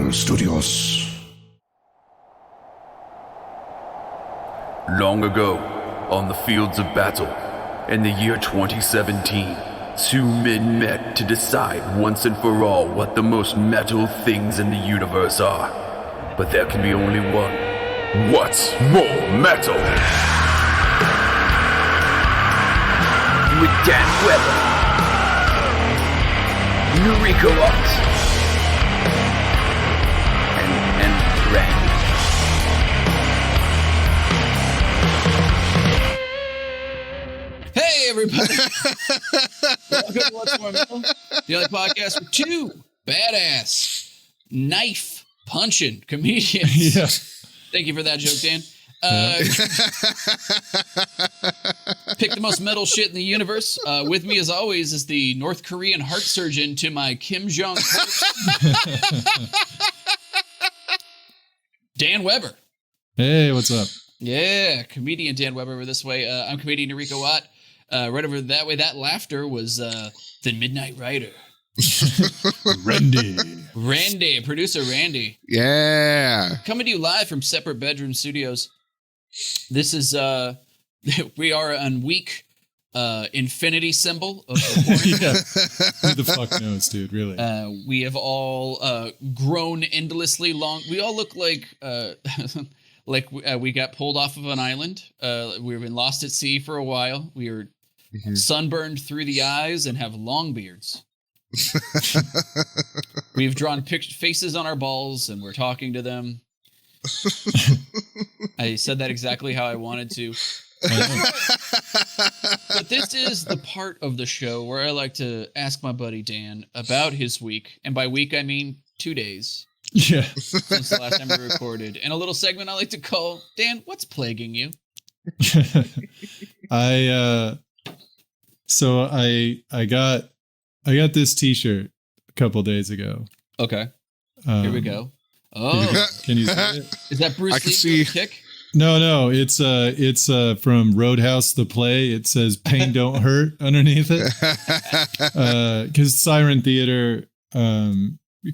Footlong Studios. Long ago, on the fields of battle, in the year 2017, two men met to decide once and for all what the most metal things in the universe are. But there can be only one. What's more metal? With Dan Weber, Nariko and Randy. Hey, everybody. Welcome to What's More Metal, the only podcast for two badass knife punching comedians. Yeah. Thank you for that joke, Dan. Pick the most metal shit in the universe. With me, as always, is the North Korean heart surgeon to my Kim Jong Dan Weber. Hey, what's up? Yeah, comedian Dan Weber over this way. I'm comedian Nariko. Right over that way. That laughter was the Midnight Rider. Randy, producer Randy. Yeah. Coming to you live from separate bedroom studios. This is we are on week infinity symbol of recording. Yeah. Who the fuck knows, dude? Really? We have all grown endlessly long. We all look like we got pulled off of an island. We've been lost at sea for a while. We are sunburned through the eyes and have long beards. We've drawn faces on our balls and we're talking to them. I said that exactly how I wanted to. But this is the part of the show where I like to ask my buddy Dan about his week. And by week, I mean 2 days. Yeah. Since the last time we recorded. And a little segment I like to call, Dan, what's plaguing you? I got this t-shirt a couple days ago. Okay. Here we go. Oh, can you see it? Is that Bruce I Lee can see. kick? No, it's from Roadhouse the play. It says "Pain Don't Hurt" underneath it. Because Siren Theater,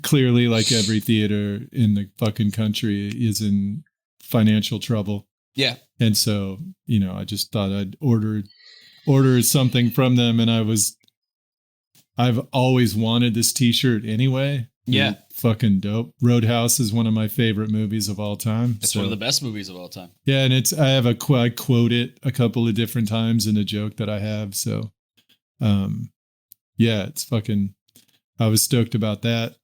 clearly, like every theater in the fucking country, is in financial trouble. Yeah. And so, I just thought I'd order something from them, and I've always wanted this t-shirt anyway. Yeah. Fucking dope. Roadhouse is one of my favorite movies of all time. It's one of the best movies of all time. Yeah, and I quote it a couple of different times in a joke that I have. So, yeah, it's fucking, I was stoked about that.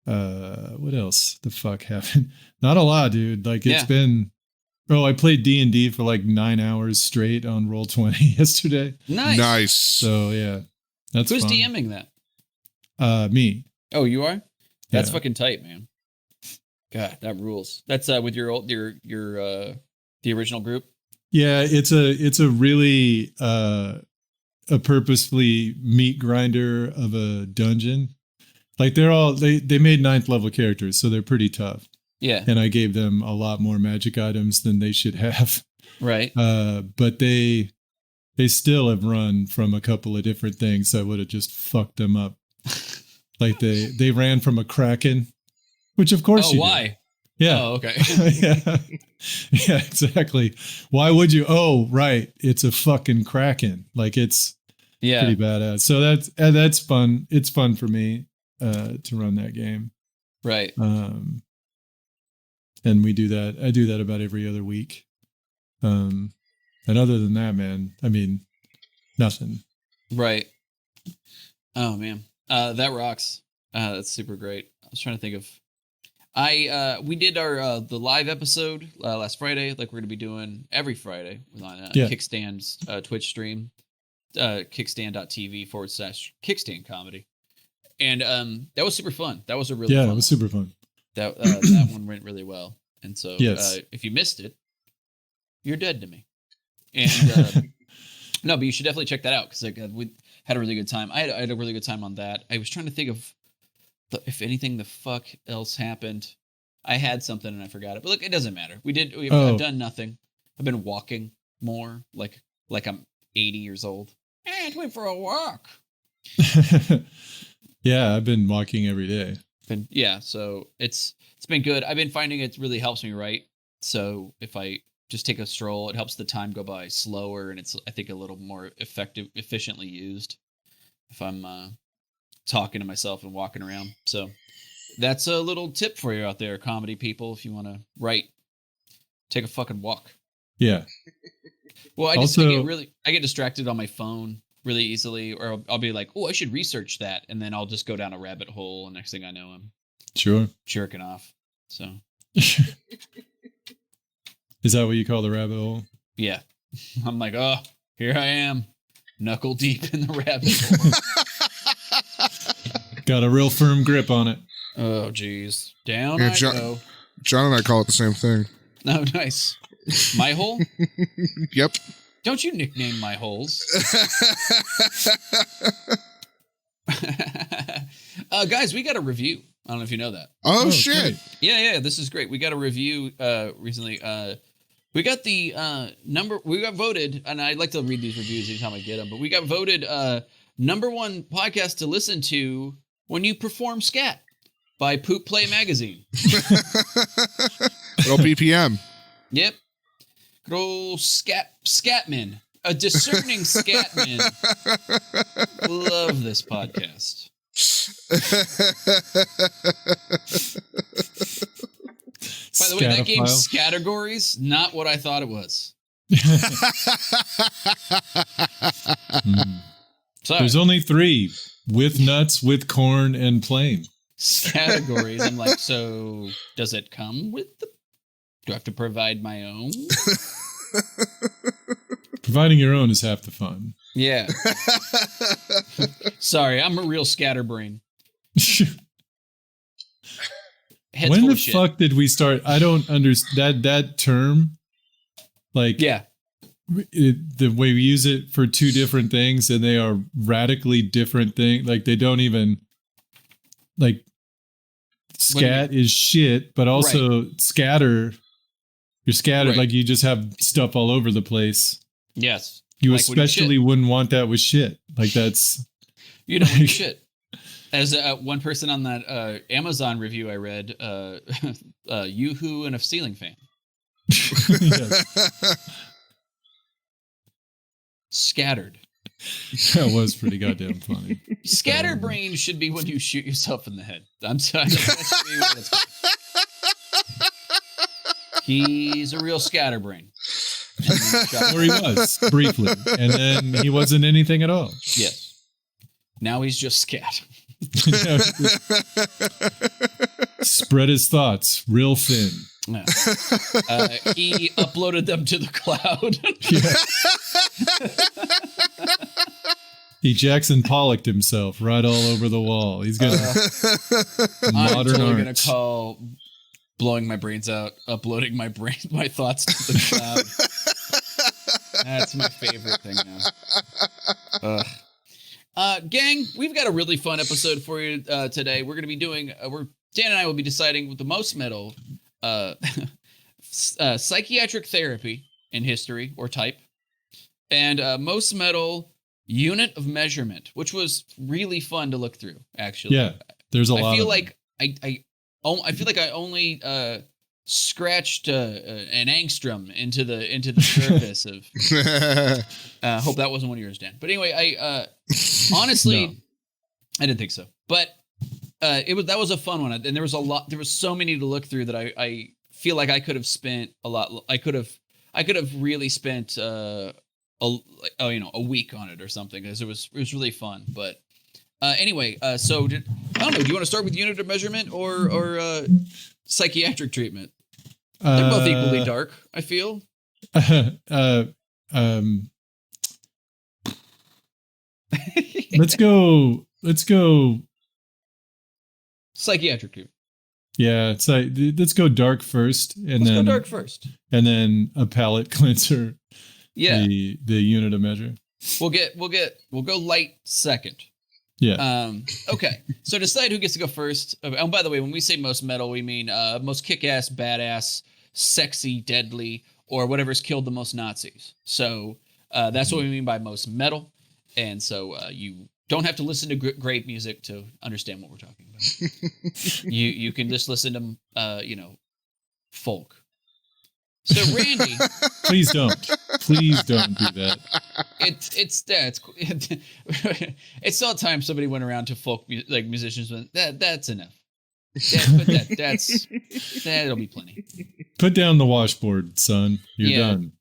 What else the fuck happened? Not a lot, dude. Like it's been, I played D&D for like 9 hours straight on Roll20 yesterday. Nice. So yeah, that's Who's fun. DMing that? Me. Oh, you are? That's Yeah. fucking tight, man. God, that rules. That's with your the original group. Yeah, it's a really a purposefully meat grinder of a dungeon. Like they made 9th level characters, so they're pretty tough. Yeah. And I gave them a lot more magic items than they should have. Right. But they still have run from a couple of different things that would have just fucked them up. Like they ran from a kraken, which of course you why? did. Yeah. Oh, okay. Yeah. Yeah, exactly. Why would you? Oh, right. It's a fucking kraken. Like it's pretty badass. So that's fun. It's fun for me to run that game. Right. And we do that. I do that about every other week. And other than that, man, I mean, nothing. Right. Oh man. That rocks. That's super great. I was trying to think of. We did our the live episode last Friday, like we're gonna be doing every Friday on Kickstand's Twitch stream, kickstand.tv/kickstand comedy, and that was super fun. That was a really fun it was super fun. That one went really well, and so if you missed it, you're dead to me. And no, but you should definitely check that out because we had a really good time. I had a really good time on that. I was trying to think of if anything the fuck else happened. I had something and I forgot it. But look, it doesn't matter. I've done nothing. I've been walking more like I'm 80 years old. I went for a walk. Yeah, I've been walking every day. And yeah, so it's been good. I've been finding it really helps me write. So if I just take a stroll, it helps the time go by slower, and it's, I think, a little more efficiently used if I'm talking to myself and walking around. So that's a little tip for you out there, comedy people. If you want to write, take a fucking walk. Yeah. Well, I get distracted on my phone really easily, or I'll be like, oh, I should research that, and then I'll just go down a rabbit hole, and next thing I know, I'm jerking off. So is that what you call the rabbit hole? Yeah. I'm like, oh, here I am, knuckle deep in the rabbit hole. Got a real firm grip on it. Oh, geez. Down I go. John and I call it the same thing. Oh, nice. My hole? Yep. Don't you nickname my holes. Guys, we got a review. I don't know if you know that. Oh shit. Great. Yeah, this is great. We got a review recently. We got the we got voted, and I like to read these reviews anytime I get them, but we got voted #1 podcast to listen to when you perform scat by Poop Play Magazine. Little BPM. Yep. Good old Scatman. A discerning Scatman. Love this podcast. By the way, that game's categories, not what I thought it was. Sorry. There's only 3: with nuts, with corn, and plain. Categories. I'm like, so does it come with the... Do I have to provide my own? Providing your own is half the fun. Yeah. Sorry, I'm a real scatterbrain. When the fuck did we start? I don't understand that term. Like, yeah, the way we use it for 2 different things, and they are radically different things. Like, they don't even, like, scat is shit, but also scatter. You're scattered, like you just have stuff all over the place. Yes. You like especially wouldn't want that with shit. Like, that's... You don't want shit. As one person on that Amazon review I read, Yoo-hoo and a ceiling fan. Scattered. That was pretty goddamn funny. Scatterbrain should be when you shoot yourself in the head. I'm sorry. That should be what it's called. He's a real scatterbrain. Or he was, briefly. And then he wasn't anything at all. Yes. Now he's just scat. Spread his thoughts real thin. Yeah. He uploaded them to the cloud. He Jackson Pollocked himself right all over the wall. He's got modern I'm totally art. Gonna call blowing my brains out, uploading my thoughts to the cloud. That's my favorite thing now. Gang, we've got a really fun episode for you today. We're going to be doing, Dan and I will be deciding with the most metal psychiatric therapy in history or type, and most metal unit of measurement, which was really fun to look through, actually. Yeah, there's a lot. I feel like I feel like I only scratched an angstrom into the surface of. Hope that wasn't one of yours, Dan. But anyway, I honestly, no. I didn't think so. But that was a fun one, and there was a lot. There was so many to look through that I feel like I could have spent a lot. I could have really spent a week on it or something, because it was really fun. But anyway, so I don't know. Do you want to start with unit of measurement or psychiatric treatment? They're both equally dark, I feel. Let's go psychiatric treatment. Yeah, it's like, let's go dark first, and let's go dark first, and then a palate cleanser. Yeah, the unit of measure. We'll go light second. Yeah. Okay. So decide who gets to go first. And by the way, when we say most metal, we mean most kick-ass, badass, sexy, deadly, or whatever's killed the most Nazis. So that's what we mean by most metal. And so you don't have to listen to great music to understand what we're talking about. You can just listen to folk. So Randy, please don't do that. It's all time somebody went around to folk musicians went that's enough. That'll be plenty. Put down the washboard, son. You're done.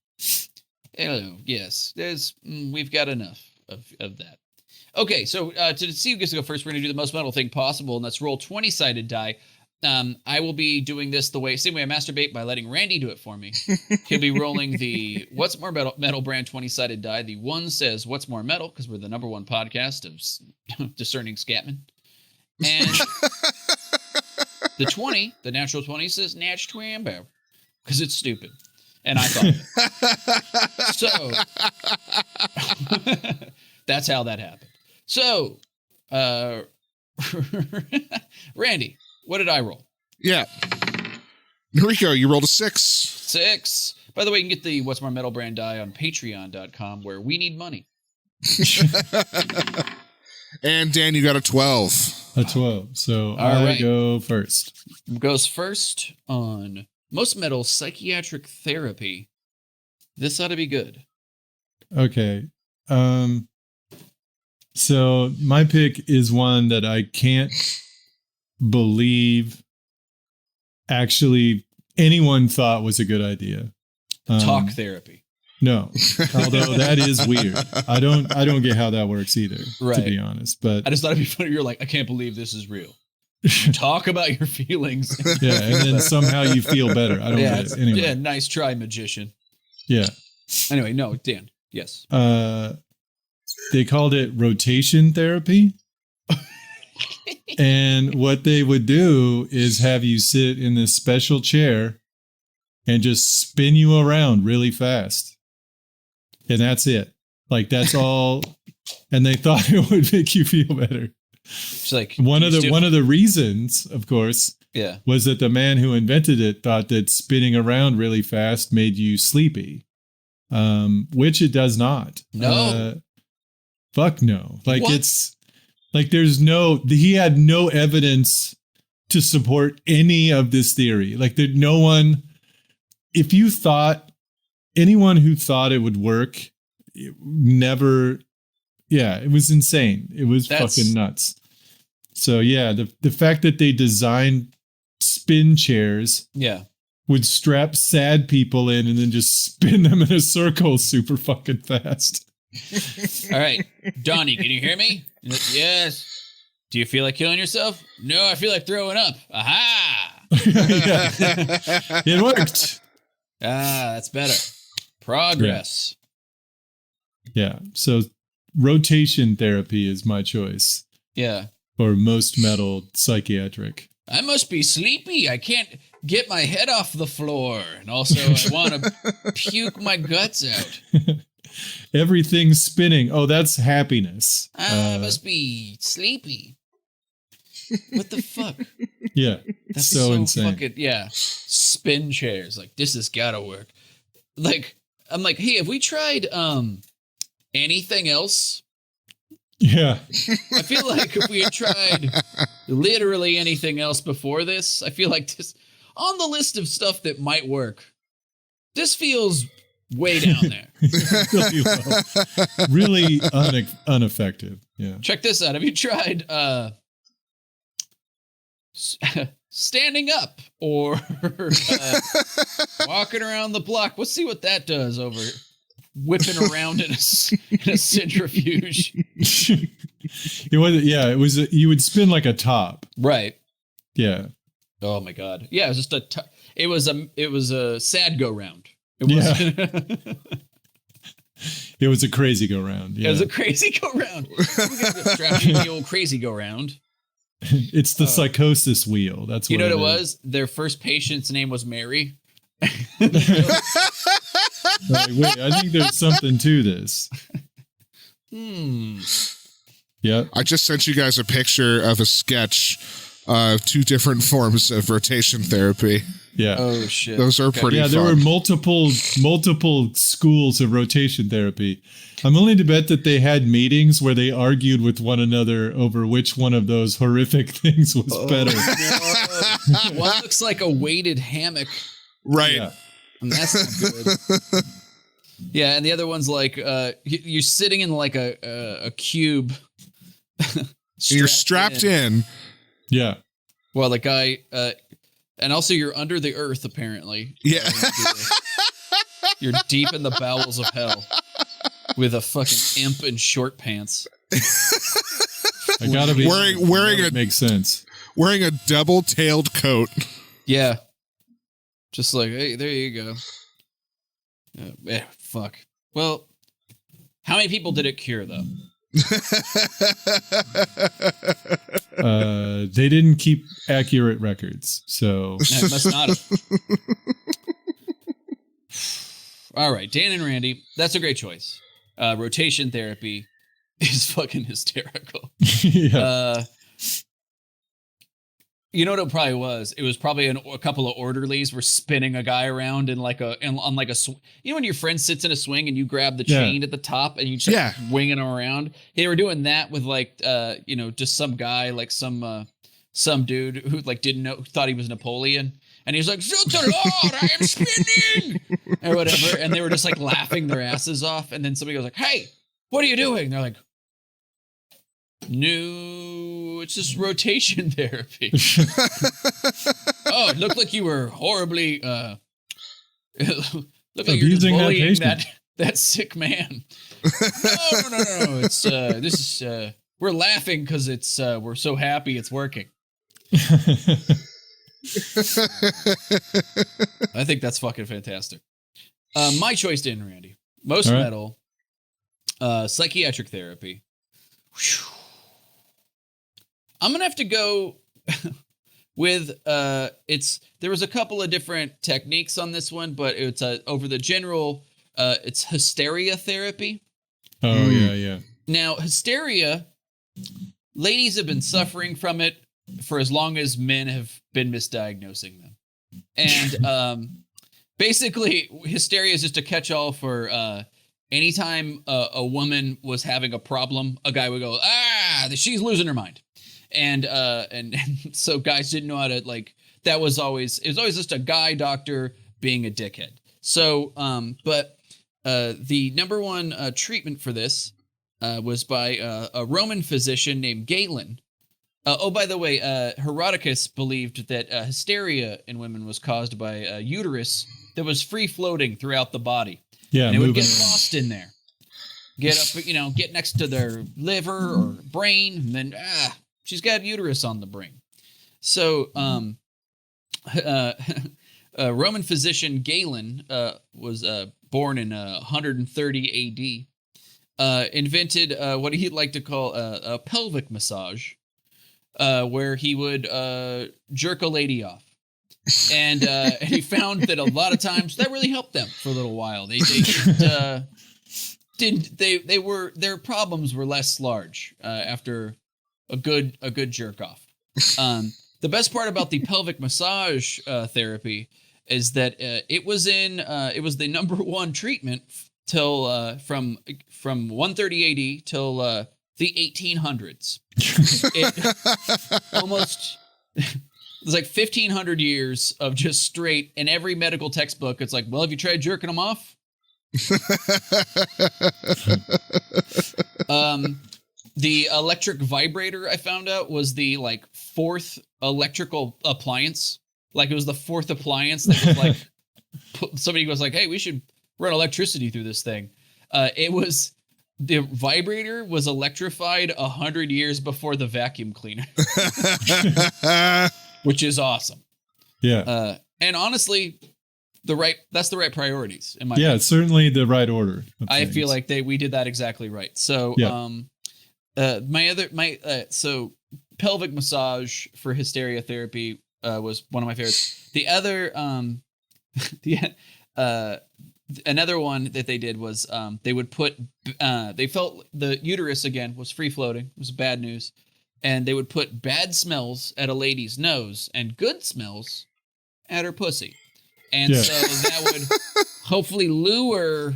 Yes, we've got enough of that. Okay, so to see who gets to go first, we're going to do the most metal thing possible, and let's roll 20-sided die. I will be doing this same way I masturbate by letting Randy do it for me. He'll be rolling the What's More Metal brand 20-sided die. The one says What's More Metal, because we're the #1 podcast of discerning scatmen. And the 20, the natural 20, says Natch Twambo, because it's stupid. And I thought it. So that's how that happened. So, Randy, what did I roll? Yeah. Nariko, you rolled a 6. 6. By the way, you can get the What's More Metal brand die on patreon.com, where we need money. And Dan, you got a 12. A 12. So I go first. Goes first on Most Metal Psychiatric Therapy. This ought to be good. Okay. So my pick is one that I can't believe actually anyone thought was a good idea. Talk therapy. No, although that is weird. I don't get how that works either, to be honest. But I just thought it'd be funny. You're like, I can't believe this is real. Talk about your feelings. Yeah, and then somehow you feel better. I don't get it. Anyway. Yeah, nice try, magician. Yeah. Anyway, no, Dan. Yes. They called it rotation therapy. And what they would do is have you sit in this special chair and just spin you around really fast. And that's it. Like, that's all. And they thought it would make you feel better. It's like one of the reasons, of course, was that the man who invented it thought that spinning around really fast made you sleepy, which it does not. No, fuck no. Like what? It's like he had no evidence to support any of this theory. Like no one. If you thought anyone who thought it would work, it never. Yeah, it was insane. It was fucking nuts. So yeah, the fact that they designed spin chairs, would strap sad people in and then just spin them in a circle super fucking fast. All right, Donnie, can you hear me? Yes. Do you feel like killing yourself? No, I feel like throwing up. Aha! It worked. That's better. Progress. Yeah. So rotation therapy is my choice. Yeah. For most metal psychiatric. I must be sleepy. I can't get my head off the floor. And also I want to puke my guts out. Everything's spinning. Oh, that's happiness. I must be sleepy. What the fuck? Yeah. That's so insane. Fucking, spin chairs. Like, this has got to work. Like, I'm like, hey, have we tried anything else? Yeah. I feel like if we had tried literally anything else before this, I feel like this, on the list of stuff that might work, this feels way down there. Really ineffective. Yeah. Check this out. Have you tried standing up or walking around the block? Let's see what that does over whipping around in a centrifuge. It was you would spin like a top. Right. Yeah. Oh my God. Yeah, it was just it was a sad go round. It was a crazy go round. Yeah. It was a crazy go round. We're gonna get strapped in the old crazy go round. It's the psychosis wheel. That's what you know what it was? Their first patient's name was Mary. Like, wait, I think there's something to this. Yeah. I just sent you guys a picture of a sketch 2 different forms of rotation therapy. Yeah. Oh shit. Those are pretty fun. There were multiple schools of rotation therapy. I'm willing to bet that they had meetings where they argued with one another over which one of those horrific things was better. No. One looks like a weighted hammock. Right. Yeah. And that's not good. Yeah, and the other one's like you're sitting in like a cube. You're strapped in. Yeah. Well, the guy, and also you're under the earth, apparently. Yeah. You're deep in the bowels of hell with a fucking imp in short pants. I gotta be wearing it makes sense. Wearing a double-tailed coat. Yeah. Just like, hey, there you go. Fuck. Well, how many people did it cure, though? They didn't keep accurate records, so it must not have. All right, Dan and Randy, that's a great choice. Rotation therapy is fucking hysterical. Yeah. You know what it probably was? It was probably a couple of orderlies were spinning a guy around on like a you know when your friend sits in a swing and you grab the chain at the top and you just winging him around. They were doing that with like just some guy, like some dude who like thought he was Napoleon, and he was like, "Shoot the Lord, I am spinning," or whatever, and they were just like laughing their asses off, and then somebody goes like, "Hey, what are you doing?" And they're like, "No, it's just rotation therapy." Oh, it looked like you were horribly looked like you're just bullying that sick man. No. It's this is we're laughing because it's we're so happy it's working. I think that's fucking fantastic. My choice, Dan and Randy. Most metal, psychiatric therapy. Whew. I'm gonna have to go with there was a couple of different techniques on this one, but it's over the general it's hysteria therapy. Oh yeah. Now hysteria, ladies have been suffering from it for as long as men have been misdiagnosing them. And basically hysteria is just a catch-all for anytime a woman was having a problem, a guy would go, she's losing her mind. And so guys didn't know how to it was always just a guy doctor being a dickhead. So, but the number one treatment for this was by a Roman physician named Galen. By the way, Herodotus believed that hysteria in women was caused by a uterus that was free floating throughout the body. Yeah, and it would get lost in there. Get up, get next to their liver or brain, and then she's got uterus on the brain. So, Roman physician Galen was born in 130 AD. Invented what he'd like to call a pelvic massage, where he would jerk a lady off. And he found that a lot of times that really helped them for a little while. Their problems were less large after a good jerk off. The best part about the pelvic massage therapy is that it was the number one treatment till from 130 AD till the 1800s. It's like 1,500 years of just straight, in every medical textbook, it's like, well, have you tried jerking them off? The electric vibrator, I found out, was the fourth electrical appliance. It was the fourth appliance that was somebody was like, hey, we should run electricity through this thing. The vibrator was electrified 100 years before the vacuum cleaner. Which is awesome. Yeah. And honestly, that's the right priorities in my opinion. It's certainly the right order. I feel like we did that exactly right. So so pelvic massage for hysteria therapy was one of my favorites. The other another one that they did was they would put they felt the uterus again was free floating. It was bad news. and they would put bad smells at a lady's nose and good smells at her pussy. And so that would hopefully lure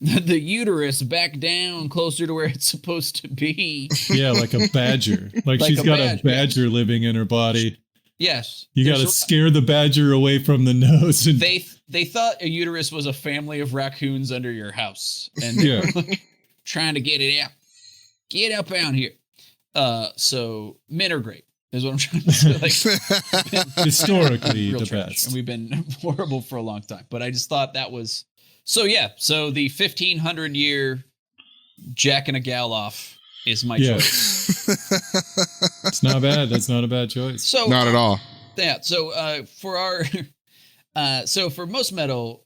the uterus back down closer to where it's supposed to be. Yeah, like a badger. Like she's got a badger living in her body. Yes. You got to scare the badger away from the nose. And they thought a uterus was a family of raccoons under your house. And trying to get it out. Get up out here. So men are great, is what I'm trying to say. Like, historically, the best. And we've been horrible for a long time. But I just thought that was... So so the 1500-year jacking a gal off is my choice. It's not bad. That's not a bad choice. So not at all. Yeah. So for our for most metal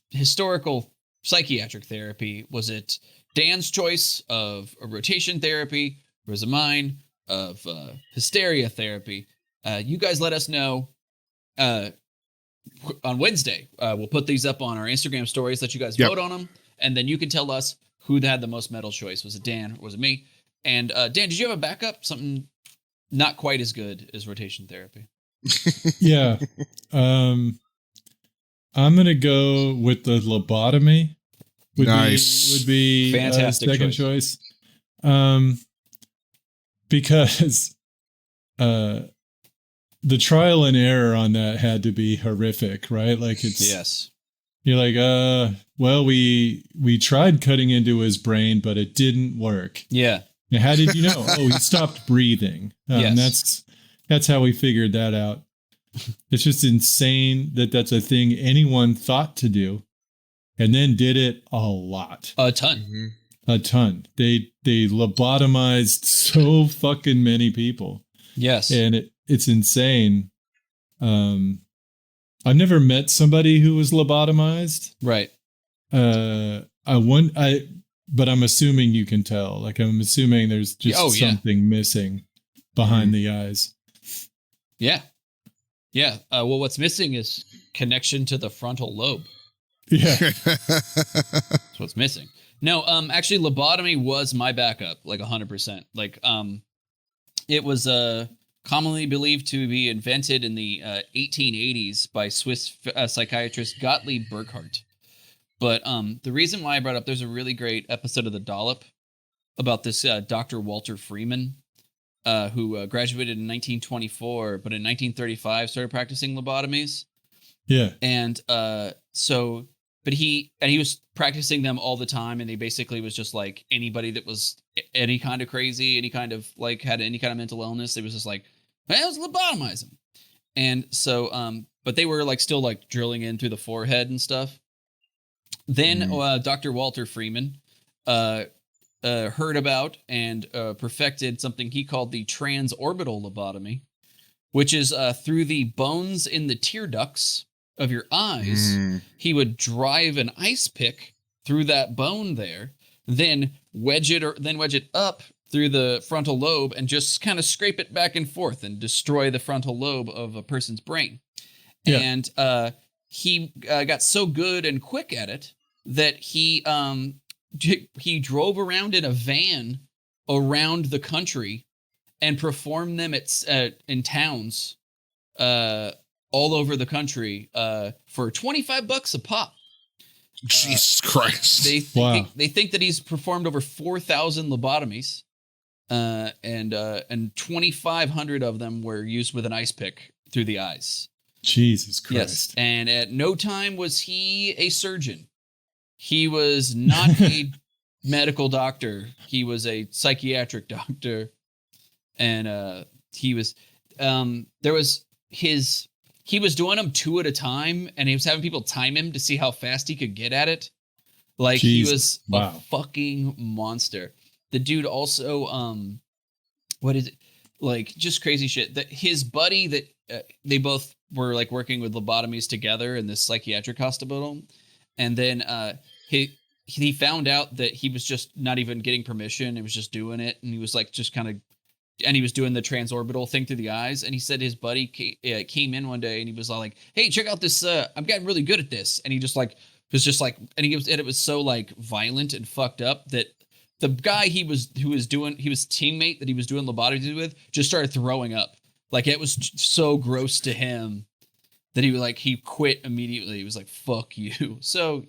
historical psychiatric therapy, was it Dan's choice of a rotation therapy? Or was it mine of hysteria therapy? You guys let us know. On Wednesday, we'll put these up on our Instagram stories, let you guys vote on them, and then you can tell us who had the most metal choice. Was it Dan or was it me? And Dan, did you have a backup? Something not quite as good as rotation therapy? Yeah. I'm going to go with the lobotomy. Would be fantastic second choice. Because the trial and error on that had to be horrific, right? Like you're like, well, we tried cutting into his brain, but it didn't work. Yeah. Now, how did you know? Oh, he stopped breathing. And that's how we figured that out. It's just insane that that's a thing anyone thought to do and then did it a lot. A ton. Mm-hmm. A ton. They lobotomized so fucking many people. Yes. And it's insane. I've never met somebody who was lobotomized. Right. But I'm assuming you can tell. Like I'm assuming there's just something missing behind the eyes. Yeah. Yeah. Well, what's missing is connection to the frontal lobe. Yeah. That's what's missing. No, actually lobotomy was my backup, like 100%. Like, it was, commonly believed to be invented in the 1880s by Swiss psychiatrist Gottlieb Burckhardt. But the reason why I brought up, there's a really great episode of The Dollop about this Dr. Walter Freeman, who graduated in 1924, but in 1935 started practicing lobotomies. Yeah. And but he was practicing them all the time, and he basically was just like anybody that was any kind of crazy, any kind of like had any kind of mental illness, it was just like, hey, let's lobotomize him. And so, but they were like still like drilling in through the forehead and stuff. Then Dr. Walter Freeman heard about and perfected something he called the transorbital lobotomy, which is through the bones in the tear ducts of your eyes. He would drive an ice pick through that bone there, then wedge it up through the frontal lobe and just kind of scrape it back and forth and destroy the frontal lobe of a person's brain. Yeah. And he got so good and quick at it that he drove around in a van around the country and performed them in towns all over the country for $25 a pop. Jesus Christ. They think that he's performed over 4,000 lobotomies, and 2,500 of them were used with an ice pick through the eyes. Jesus Christ. Yes. And at no time was he a surgeon. He was not a medical doctor. He was a psychiatric doctor. And he was doing them two at a time, and he was having people time him to see how fast he could get at it. Like, he was a fucking monster. The dude also, what is it? Like, just crazy shit. That his buddy that they both were like working with lobotomies together in this psychiatric hospital. And then he found out that he was just not even getting permission. He was just doing it. And he was like, just kind of, and he was doing the transorbital thing through the eyes. And he said his buddy came in one day and he was all like, hey, check out this. I'm getting really good at this. And he just like, was just like, and it was so like violent and fucked up that the guy he was teammate that he was doing lobotomy with just started throwing up. Like it was so gross to him that he quit immediately. He was like, fuck you. So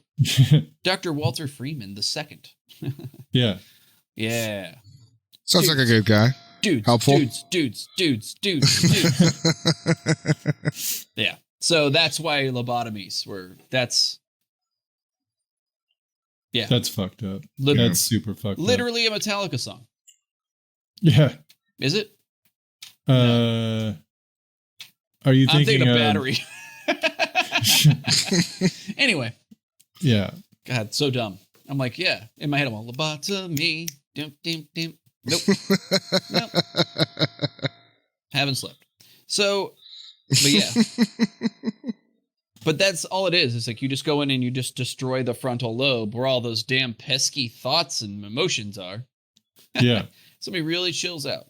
Dr. Walter Freeman II. Yeah. Yeah. Sounds like a good guy. Dudes. Helpful. Dudes. Yeah. So that's why lobotomies were, That's fucked up. That's super fucked up. Literally a Metallica song. Yeah. Is it? No. Are you thinking of Battery? Anyway. Yeah. God, so dumb. I'm like, yeah. In my head, I'm all lobotomy. Nope. Nope. Haven't slept. So, but yeah. But that's all it is. It's like you just go in and you just destroy the frontal lobe where all those damn pesky thoughts and emotions are. Yeah. Somebody really chills out.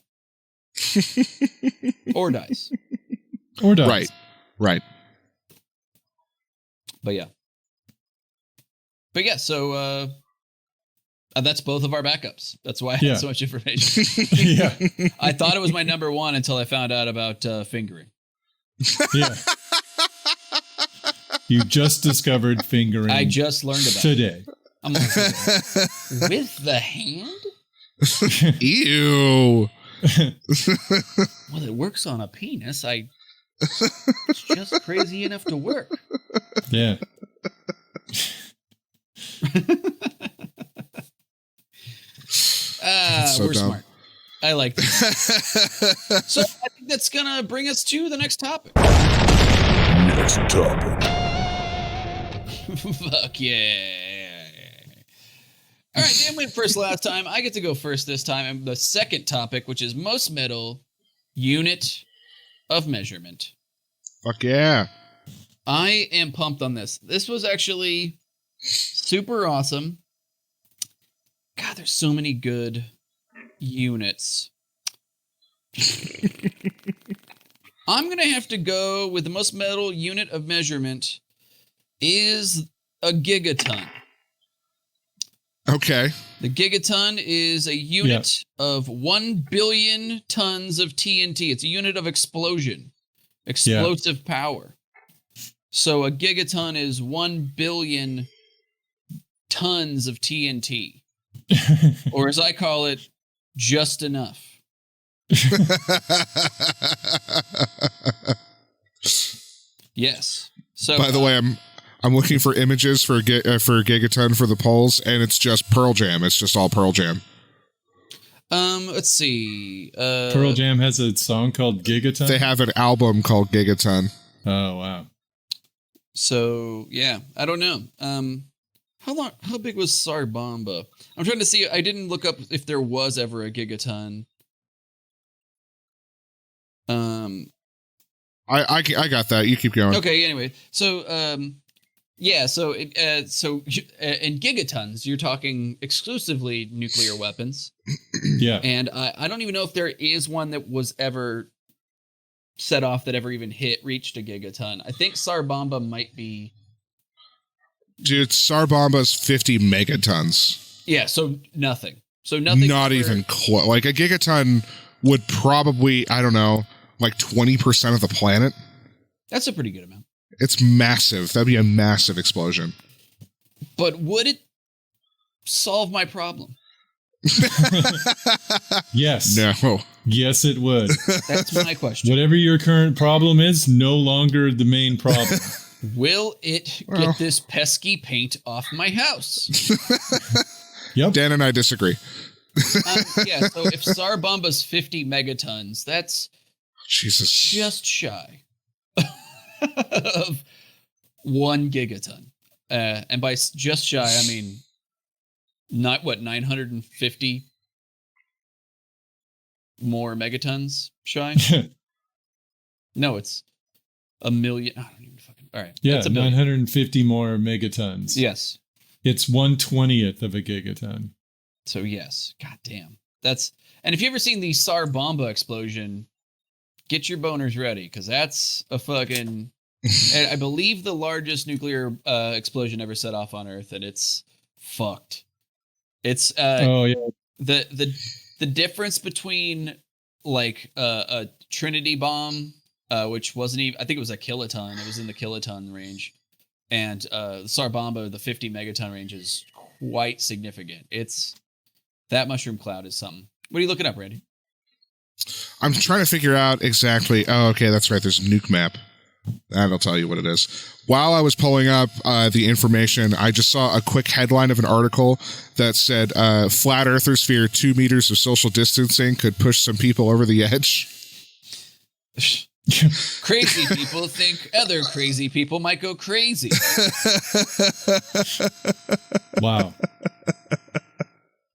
Or dies. Right. But yeah. So that's both of our backups. That's why I had so much information. Yeah. I thought it was my number one until I found out about fingering. Yeah. You just discovered fingering. I just learned about today. I'm like, with the hand? Ew. Well, it works on a penis. It's just crazy enough to work. Yeah. So we're dumb. smart. I like that. So I think that's gonna bring us to the next topic. Next topic. Fuck yeah. All right, Dan went first last time. I get to go first this time. And the second topic, which is most metal unit of measurement. Fuck yeah. I am pumped on this. This was actually super awesome. God, there's so many good units. I'm going to have to go with the most metal unit of measurement is a gigaton. Okay. The gigaton is a unit of 1 billion tons of TNT. It's a unit of explosion, explosive power. So a gigaton is 1 billion tons of TNT. Or as I call it, just enough. Yes. So by the way, I'm looking for images for Gigaton for the polls, and it's just Pearl Jam. It's just all Pearl Jam. Let's see. Pearl Jam has a song called Gigaton? They have an album called Gigaton. Oh, wow. So, yeah, I don't know. How big was Sarbamba? I'm trying to see. I didn't look up if there was ever a gigaton. I got that. You keep going. Okay. Anyway, so yeah. So in gigatons, you're talking exclusively nuclear weapons. Yeah. And I don't even know if there is one that was ever set off that ever even reached a gigaton. I think Sarbamba might be. Dude, Sarbamba's 50 megatons. Yeah, so nothing. Not even close. Like a gigaton would probably, I don't know, like 20% of the planet. That's a pretty good amount. It's massive. That'd be a massive explosion. But would it solve my problem? Yes. No. Yes, it would. That's my question. Whatever your current problem is, no longer the main problem. Will it get this pesky paint off my house? Yep. Dan and I disagree. Yeah, so if Sarbamba's 50 megatons, that's Jesus, just shy of 1 gigaton. And by just shy, I mean, 950 more megatons shy? No, it's a million. I don't even fucking. All right. Yeah, 950 more megatons. Yes. It's 1/20th of a gigaton. So yes, god damn. And if you ever seen the Sarbamba explosion, get your boners ready, because that's a fucking. I believe the largest nuclear explosion ever set off on Earth, and it's fucked. It's the difference between like a Trinity bomb, which wasn't even, I think it was a kiloton. It was in the kiloton range, and the Sarbomba, the 50 megaton range, is quite significant. It's that mushroom cloud is something. What are you looking up, Randy? I'm trying to figure out exactly. Oh, okay, that's right. There's a nuke map. That'll tell you what it is. While I was pulling up the information, I just saw a quick headline of an article that said flat earthers fear 2 meters of social distancing could push some people over the edge. Crazy people think other crazy people might go crazy. Wow.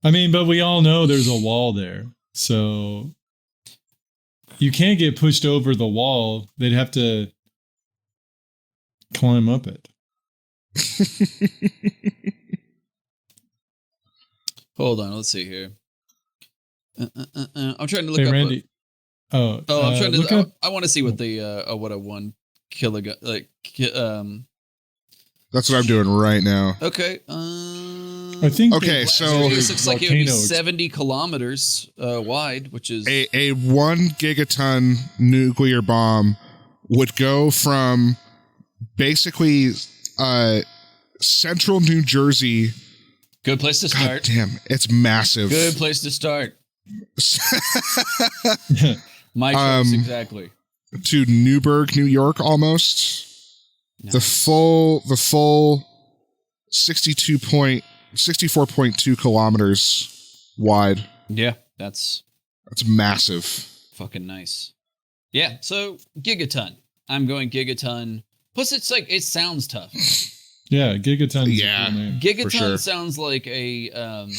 I mean, but we all know there's a wall there. So you can't get pushed over the wall. They'd have to climb up it. Hold on, let's see here. I'm trying to look up. Randy. I'm trying to look up. I want to see what the what a 1 kilogram like. That's what I'm doing right now. Okay. I think. Okay, so this looks like it would be 70 kilometers wide, which is a 1 gigaton nuclear bomb would go from basically central New Jersey. Good place to start. God damn, it's massive. Good place to start. My choice, exactly. To Newburgh, New York, almost. Nice. The full 64.2 kilometers wide. Yeah, that's massive. Fucking nice. Yeah, so gigaton. I'm going gigaton. Plus, it's like it sounds tough. Yeah, gigaton. Yeah, gigaton sounds like a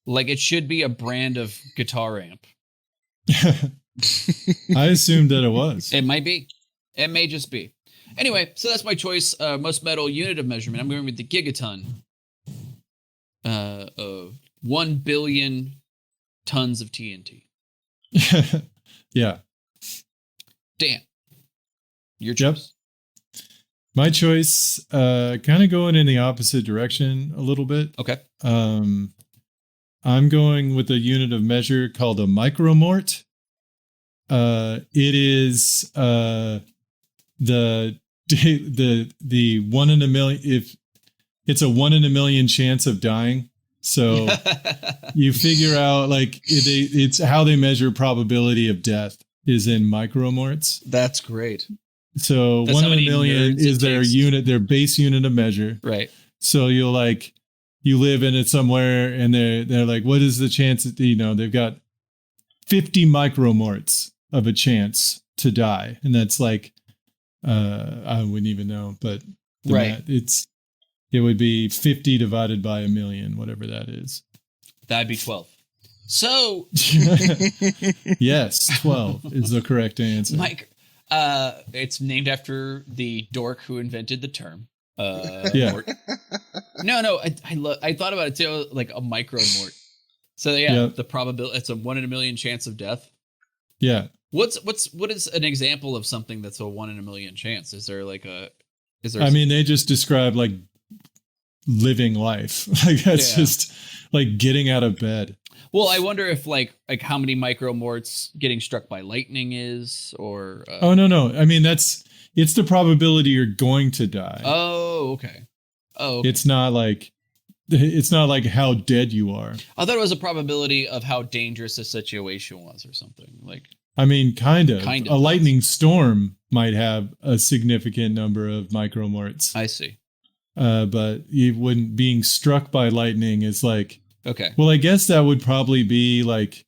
like it should be a brand of guitar amp. I assumed that it was. It might be. It may just be. Anyway, so that's my choice. Most metal unit of measurement. I'm going with the gigaton. 1 billion tons of TNT. Yeah. Damn. Your choice. Yep. My choice, kind of going in the opposite direction a little bit. Okay. I'm going with a unit of measure called a micromort. It is the 1 in a million. If it's a 1 in a million chance of dying, so you figure out like it's how they measure probability of death is in micromorts. That's great. So That's 1 in a million is their unit, their base unit of measure. Right. So you live in it somewhere, and they're like, what is the chance that they've got 50 micromorts of a chance to die, and that's like I wouldn't even know, but it would be 50 divided by a million, whatever that is. That'd be 12. So yes, 12 is the correct answer. Mike, it's named after the dork who invented the term. Yeah. No, I thought about it too, like a micromort. So the probability, it's a 1 in a million chance of death. Yeah. What is an example of something that's a 1 in a million chance? I mean, they just describe like living life. Like that's just like getting out of bed. Well, I wonder if like how many micromorts getting struck by lightning is, or oh no. I mean, it's the probability you're going to die. Oh, okay. It's not like how dead you are. I thought it was a probability of how dangerous a situation was or something. Like, I mean, kind of. A lightning storm might have a significant number of micromorts. I see. But you wouldn't, being struck by lightning is like, okay. Well, I guess that would probably be like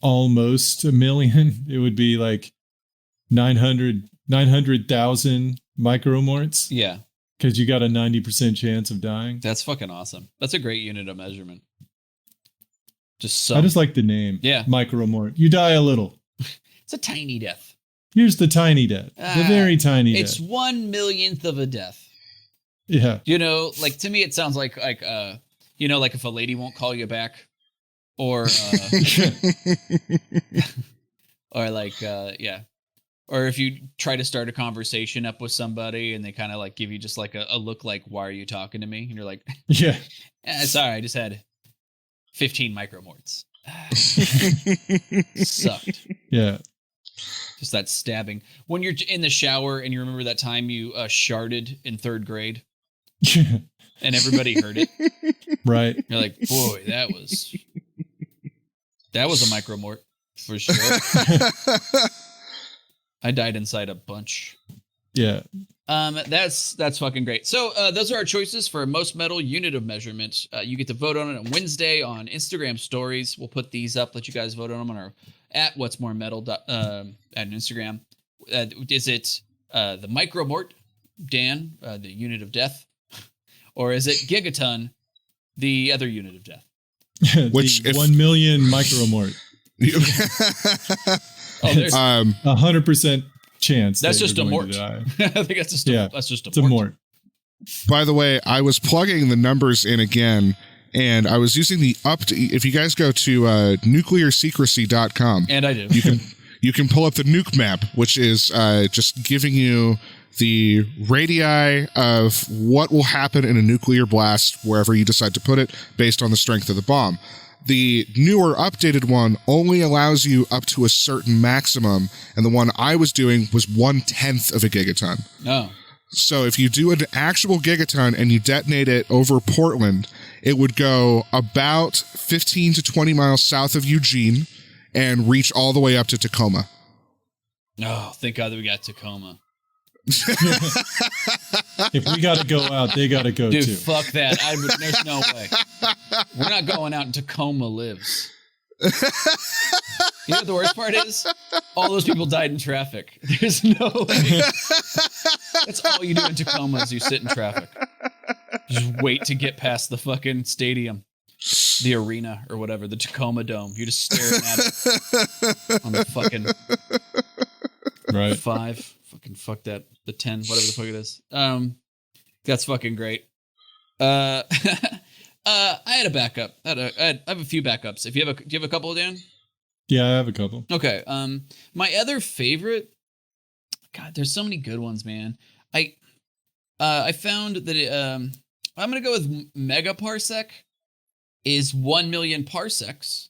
almost a million. It would be like 900,000 micromorts. Yeah. Because you got a 90% chance of dying. That's fucking awesome. That's a great unit of measurement. I just like the name. Yeah. Micromort. You die a little. It's a tiny death. Here's the tiny death. The very tiny death. It's 1 millionth of a death. Yeah. Like to me, it sounds like like if a lady won't call you back, or or like or if you try to start a conversation up with somebody and they kind of like give you just like a look like, why are you talking to me? And you're like, yeah, sorry, I just had 15 micromorts. Sucked. Yeah. Just that stabbing. When you're in the shower and you remember that time you sharded in 3rd grade and everybody heard it. Right. You're like, boy, that was a micromort for sure. I died inside a bunch. Yeah. That's fucking great. So those are our choices for most metal unit of measurement. You get to vote on it on Wednesday on Instagram stories. We'll put these up, let you guys vote on them on our at What's More Metal at Instagram. Is it the micromort, Dan, the unit of death, or is it gigaton, the other unit of death? Which 1 million micromort. There's 100% chance. That's just a mort. I think that's just a mort. By the way, I was plugging the numbers in again, and I was using the if you guys go to nuclearsecrecy.com, and I do, you can pull up the nuke map, which is just giving you the radii of what will happen in a nuclear blast wherever you decide to put it based on the strength of the bomb. The newer, updated one only allows you up to a certain maximum, and the one I was doing was 1/10 of a gigaton. Oh. So if you do an actual gigaton and you detonate it over Portland, it would go about 15 to 20 miles south of Eugene and reach all the way up to Tacoma. Oh, thank God that we got Tacoma. If we got to go out, they got to go Dude, too. fuck that. There's no way. We're not going out, and Tacoma lives. You know what the worst part is? All those people died in traffic. There's no way. That's all you do in Tacoma is you sit in traffic. Just wait to get past the fucking stadium, the arena or whatever, the Tacoma Dome. You're just staring at it on the fucking right 5. Fucking fuck that. The 10, whatever the fuck it is. That's fucking great. I had a backup. I have a few backups. Do you have a couple, Dan? Yeah, I have a couple. Okay. My other favorite. God, there's so many good ones, man. I found that I'm gonna go with megaparsec is 1 million parsecs.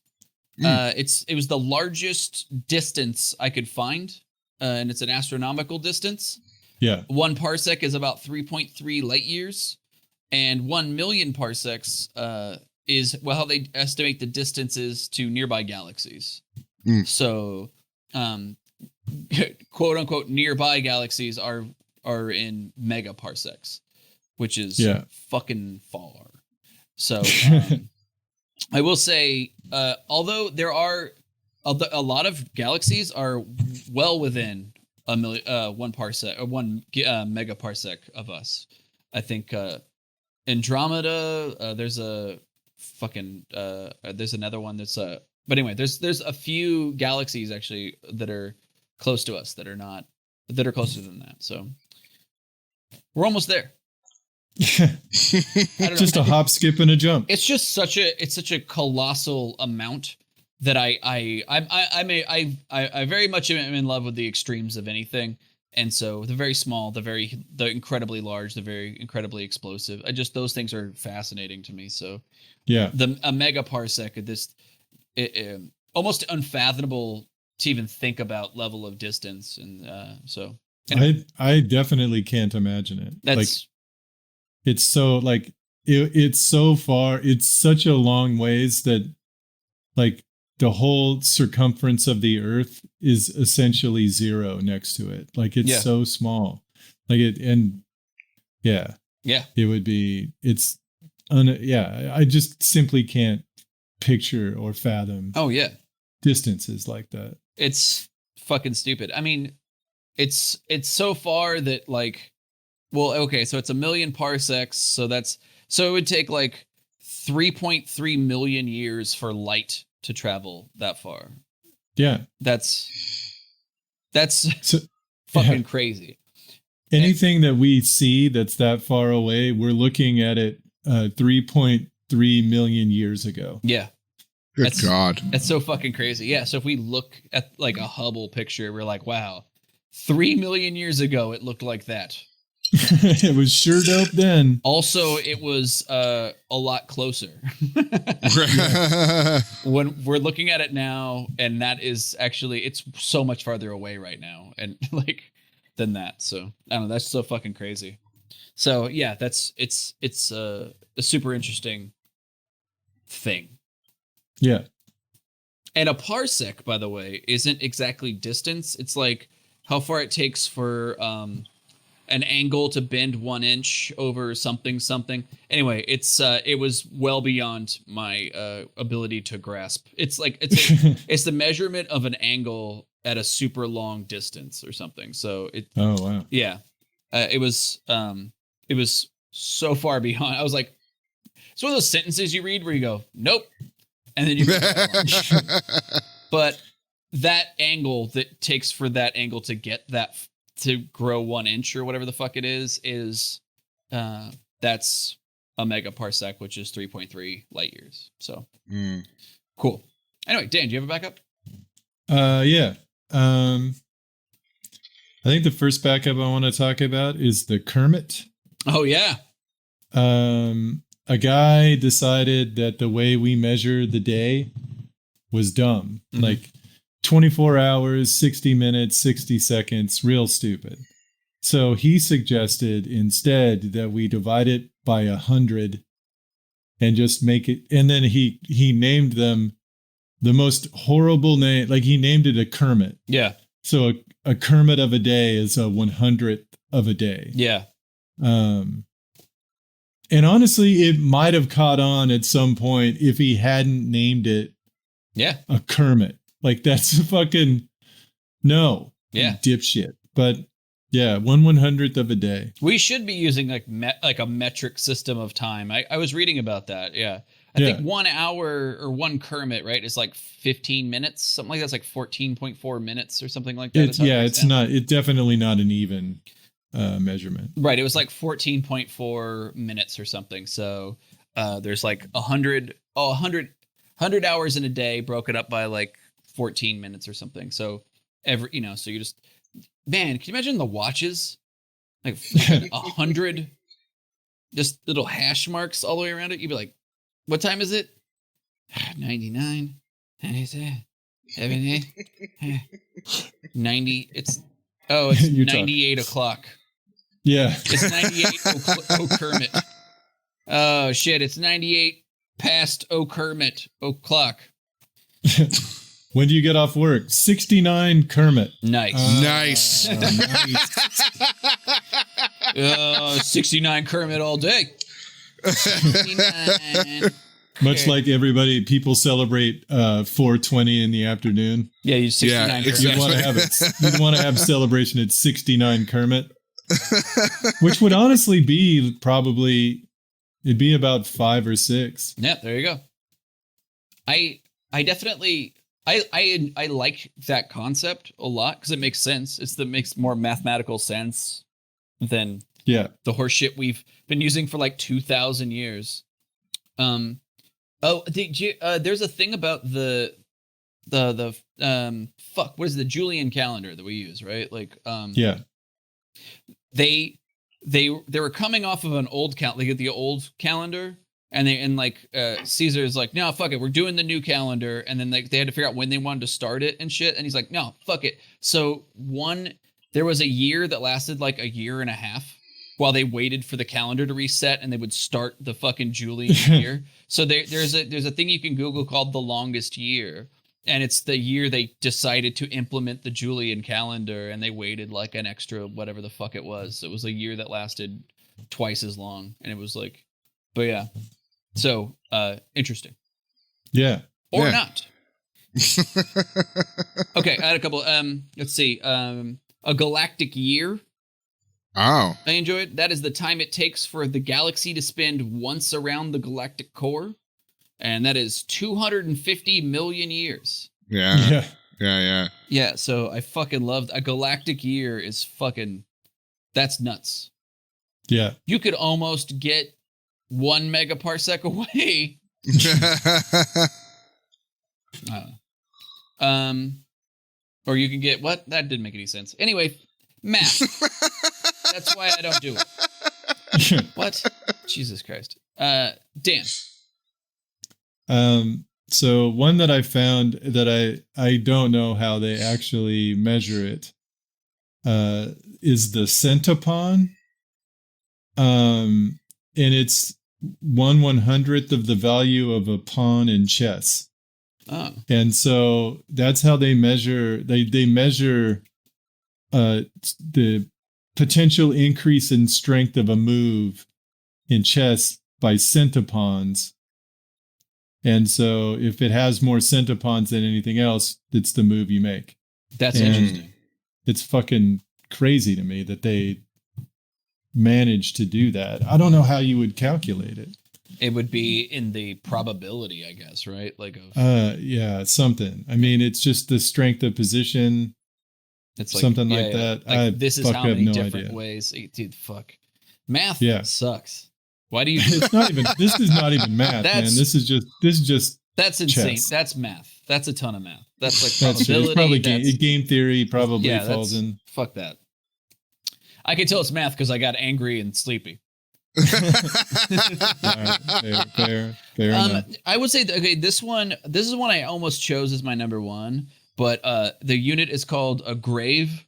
It was the largest distance I could find, and it's an astronomical distance. Yeah. 1 parsec is about 3.3 light years, and 1 million parsecs is how they estimate the distances to nearby galaxies. So, quote unquote, nearby galaxies are in megaparsecs, which is fucking far. So, I will say, although there are a lot of galaxies are well within a million, 1 parsec or 1 megaparsec of us. I think Andromeda. There's a fucking. There's another one that's But anyway, there's a few galaxies actually that are close to us that are closer than that. So we're almost there. Just a hop, skip, and a jump. It's just such a colossal amount that I very much am in love with the extremes of anything. And so the very small, the incredibly large, the very incredibly explosive. Those things are fascinating to me. So yeah, a megaparsec of this, almost unfathomable to even think about level of distance. And so anyway. I definitely can't imagine it. It's so it's so far. It's such a long ways that the whole circumference of the Earth is essentially 0 next to it. It's so small. It would be. I just simply can't picture or fathom. Oh yeah, distances like that. It's fucking stupid. I mean, it's so far that so it's 1 million parsecs. So it would take 3.3 million years for light to travel that far. Yeah. That's fucking crazy. Anything that we see that's that far away, we're looking at it 3.3 million years ago. Yeah. Good God. That's so fucking crazy. Yeah. So if we look at a Hubble picture, we're like, wow, 3 million years ago, it looked like that. It was sure dope then. Also, it was a lot closer. When we're looking at it now, and that is actually, it's so much farther away right now, and like than that. So I don't know. That's so fucking crazy. So yeah, it's a super interesting thing. Yeah. And a parsec, by the way, isn't exactly distance. It's like how far it takes for an angle to bend 1 inch over something. Anyway, it was well beyond my ability to grasp. It's like it's the measurement of an angle at a super long distance or something. So it. Oh wow. Yeah, it was so far beyond. I was like, it's one of those sentences you read where you go, nope, and then you. But that angle that takes for that angle to get that to grow 1 inch or whatever the fuck it is that's a megaparsec, which is 3.3 light years. So cool. Anyway, Dan, do you have a backup? Yeah. I think the first backup I want to talk about is the Kermit. Oh yeah. A guy decided that the way we measure the day was dumb. Mm-hmm. Like 24 hours, 60 minutes, 60 seconds, real stupid. So he suggested instead that we divide it by 100 and just make it. And then he named them the most horrible name. Like he named it a Kermit. Yeah. So a Kermit of a day is a 100th of a day. Yeah. And honestly, it might have caught on at some point if he hadn't named it a Kermit. Like that's fucking no. Yeah. Dipshit. But yeah, 1/100th of a day. We should be using like a metric system of time. I was reading about that. Yeah. I think 1 hour or one Kermit, right, is like 15 minutes, something like that's like 14.4 minutes or something like that. It's definitely not an even measurement. Right. It was like 14.4 minutes or something. So there's like 100 hours in a day broken up by like 14 minutes or something. So so you just, man, can you imagine the watches? Like 100 just little hash marks all the way around it. You'd be like, what time is it? 99, 97, 90. It's 98 o'clock. Yeah. It's 98 Kermit. Oh shit, it's 98 past Kermit o'clock. When do you get off work? 69 Kermit. Nice. Nice. 69 Kermit all day. 69. Much like people celebrate 4:20 in the afternoon. Yeah, you 69 Yeah, Kermit. exactly. You'd want to have celebration at 69 Kermit. Which would honestly be it'd be about 5 or 6. Yeah, there you go. I definitely I like that concept a lot because it makes sense. It makes more mathematical sense than the horse shit we've been using for like 2,000 years. There's a thing about the what is the Julian calendar that we use, right? Like they were coming off of an old the old calendar, and Caesar's like, no, fuck it, we're doing the new calendar, and then they had to figure out when they wanted to start it and shit, and he's like, no, fuck it. So there was a year that lasted like a year and a half while they waited for the calendar to reset, and they would start the fucking Julian year. So there's a thing you can Google called the longest year. And it's the year they decided to implement the Julian calendar, and they waited like an extra whatever the fuck it was. It was a year that lasted twice as long, and it was like, but yeah. So interesting. Yeah. Or not. Okay, I had a couple. Let's see. A galactic year. Oh. I enjoyed. That is the time it takes for the galaxy to spin once around the galactic core. And that is 250 million years. Yeah. Yeah, so I fucking loved a galactic year is fucking, that's nuts. Yeah. You could almost get 1 megaparsec away. Or you can get what? That didn't make any sense. Anyway, math. That's why I don't do it. What? Jesus Christ. Dan. So one that I found that I don't know how they actually measure it is the centipon. And it's 1/100th of the value of a pawn in chess. Oh. And so that's how they measure. They measure the potential increase in strength of a move in chess by centipons. And so if it has more centipons than anything else, it's the move you make. That's interesting. It's fucking crazy to me that they managed to do that. I don't know how you would calculate it. It would be in the probability, I guess, right? Like yeah, something. I mean, it's just the strength of position. It's like, something like that. Like, this is how many different ways. Dude, fuck. Math sucks. Why do you? It's not even. This is not even math, man. This is just. That's insane. Chess. That's math. That's a ton of math. That's like probability. It's probably game theory. Probably falls in. Fuck that. I can tell it's math because I got angry and sleepy. Fair enough. I would say this is one I almost chose as my number one, but the unit is called a grave.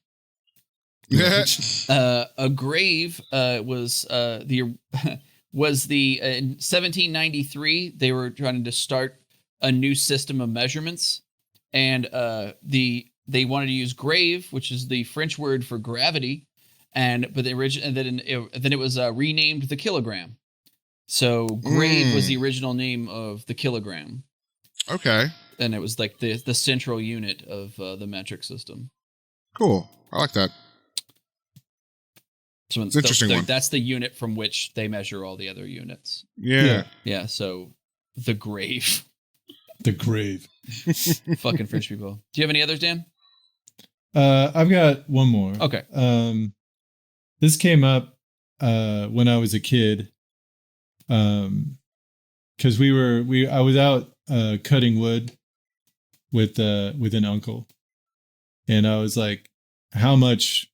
A grave was in 1793 they were trying to start a new system of measurements, and they wanted to use grave, which is the French word for gravity. Then it was renamed the kilogram. So grave was the original name of the kilogram. Okay. And it was like the central unit of the metric system. Cool. I like that. So it's an interesting one. That's the unit from which they measure all the other units. Yeah. Yeah. So the grave. The grave. Fucking French people. Do you have any others, Dan? I've got one more. Okay. This came up when I was a kid, because I was out cutting wood with an uncle, and I was like, "How much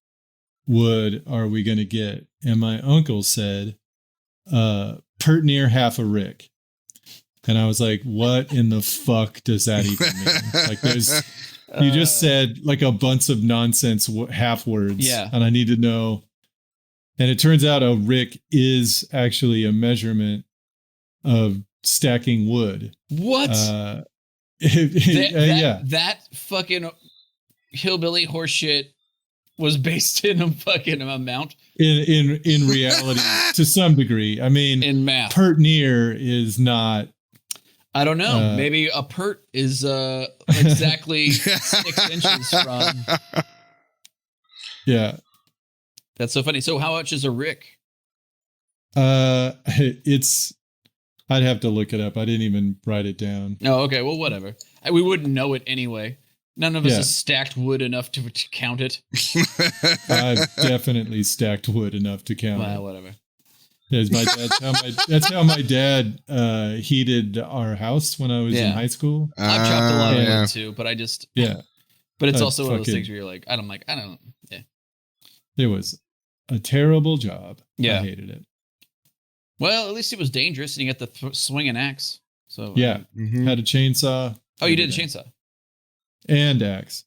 wood are we going to get?" And my uncle said, "Pert near half a rick," and I was like, "What in the fuck does that even mean?" Like, there's. You just said like a bunch of nonsense half words. Yeah. And I need to know. And it turns out a rick is actually a measurement of stacking wood. What? That fucking hillbilly horseshit was based in a fucking amount. In reality, to some degree. I mean, in math. Pert near is not. I don't know. Maybe a pert is exactly 6 inches from. Yeah. That's so funny. So how much is a rick? It's. I'd have to look it up. I didn't even write it down. Oh, okay. Well, whatever. We wouldn't know it anyway. None of us has stacked wood enough to count it. I've definitely stacked wood enough to count it. Well, whatever. That's how my dad heated our house when I was in high school. I've chopped a lot of wood too, but I just But it's also one of those things where you're like, I don't. Yeah. It was a terrible job. Yeah, I hated it. Well, at least it was dangerous, and you got to swing an axe. So had a chainsaw. Oh, you did a chainsaw and axe.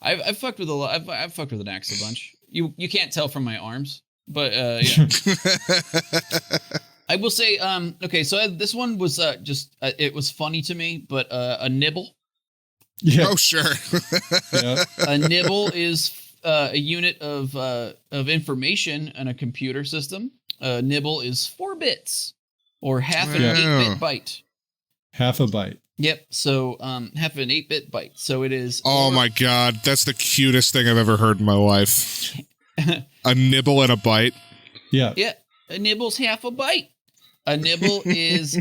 I've fucked with a lot. I've fucked with an axe a bunch. You can't tell from my arms. But yeah, I will say, okay, so this one was just, it was funny to me, but a nibble. Yeah. Oh, sure. A nibble is a unit of information in a computer system. A nibble is 4 bits or half an 8-bit byte. Half a byte. Yep. So half an 8-bit byte. So it is. Oh my God. That's the cutest thing I've ever heard in my life. A nibble and a bite. Yeah. Yeah. A nibble's half a byte. A nibble is